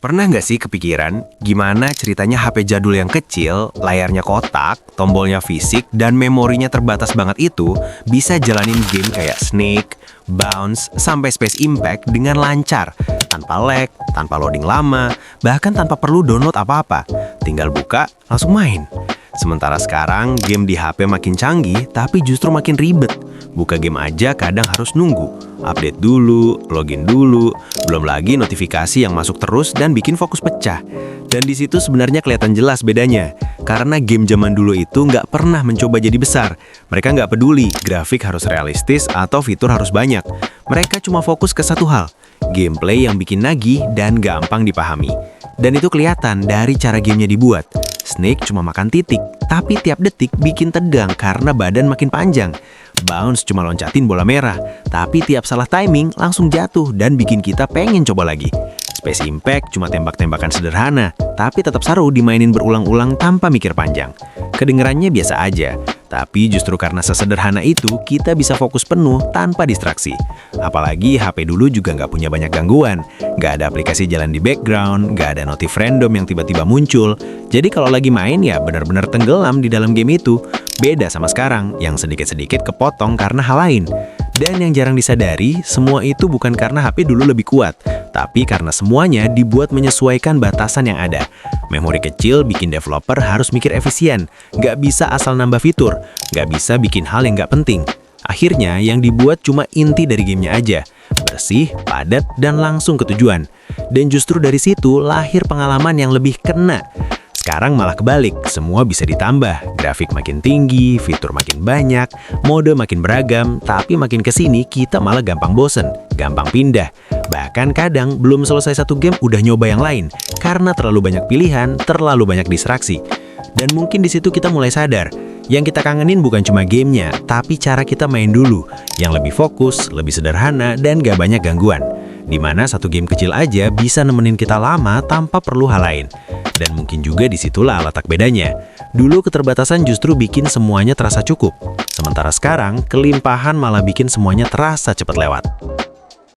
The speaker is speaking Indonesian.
Pernah nggak sih kepikiran gimana ceritanya HP jadul yang kecil, layarnya kotak, tombolnya fisik, dan memorinya terbatas banget itu bisa jalanin game kayak Snake, Bounce, sampai Space Impact dengan lancar, tanpa lag, tanpa loading lama, bahkan tanpa perlu download apa-apa. Tinggal buka, langsung main. Sementara sekarang game di HP makin canggih tapi justru makin ribet. Buka game aja kadang harus nunggu. Update dulu, login dulu, belum lagi notifikasi yang masuk terus dan bikin fokus pecah. Dan di situ sebenarnya kelihatan jelas bedanya. Karena game zaman dulu itu nggak pernah mencoba jadi besar. Mereka nggak peduli grafik harus realistis atau fitur harus banyak. Mereka cuma fokus ke satu hal, gameplay yang bikin nagih dan gampang dipahami. Dan itu kelihatan dari cara gamenya dibuat. Snake cuma makan titik, tapi tiap detik bikin tegang karena badan makin panjang. Bounce cuma loncatin bola merah, tapi tiap salah timing langsung jatuh dan bikin kita pengen coba lagi. Space Impact cuma tembak-tembakan sederhana, tapi tetap seru dimainin berulang-ulang tanpa mikir panjang. Kedengerannya biasa aja, tapi justru karena sesederhana itu, kita bisa fokus penuh tanpa distraksi. Apalagi HP dulu juga nggak punya banyak gangguan. Nggak ada aplikasi jalan di background, nggak ada notif random yang tiba-tiba muncul. Jadi kalau lagi main ya benar-benar tenggelam di dalam game itu. Beda sama sekarang, yang sedikit-sedikit kepotong karena hal lain. Dan yang jarang disadari, semua itu bukan karena HP dulu lebih kuat, tapi karena semuanya dibuat menyesuaikan batasan yang ada. Memori kecil bikin developer harus mikir efisien, nggak bisa asal nambah fitur, nggak bisa bikin hal yang nggak penting. Akhirnya, yang dibuat cuma inti dari gamenya aja, bersih, padat, dan langsung ke tujuan. Dan justru dari situ lahir pengalaman yang lebih kena. Sekarang malah kebalik, semua bisa ditambah, grafik makin tinggi, fitur makin banyak, mode makin beragam, tapi makin kesini kita malah gampang bosen, gampang pindah. Bahkan kadang belum selesai satu game udah nyoba yang lain, karena terlalu banyak pilihan, terlalu banyak distraksi. Dan mungkin di situ kita mulai sadar, yang kita kangenin bukan cuma gamenya, tapi cara kita main dulu, yang lebih fokus, lebih sederhana, dan gak banyak gangguan. Dimana satu game kecil aja bisa nemenin kita lama tanpa perlu hal lain. Dan mungkin juga disitulah letak bedanya. Dulu keterbatasan justru bikin semuanya terasa cukup. Sementara sekarang, kelimpahan malah bikin semuanya terasa cepat lewat.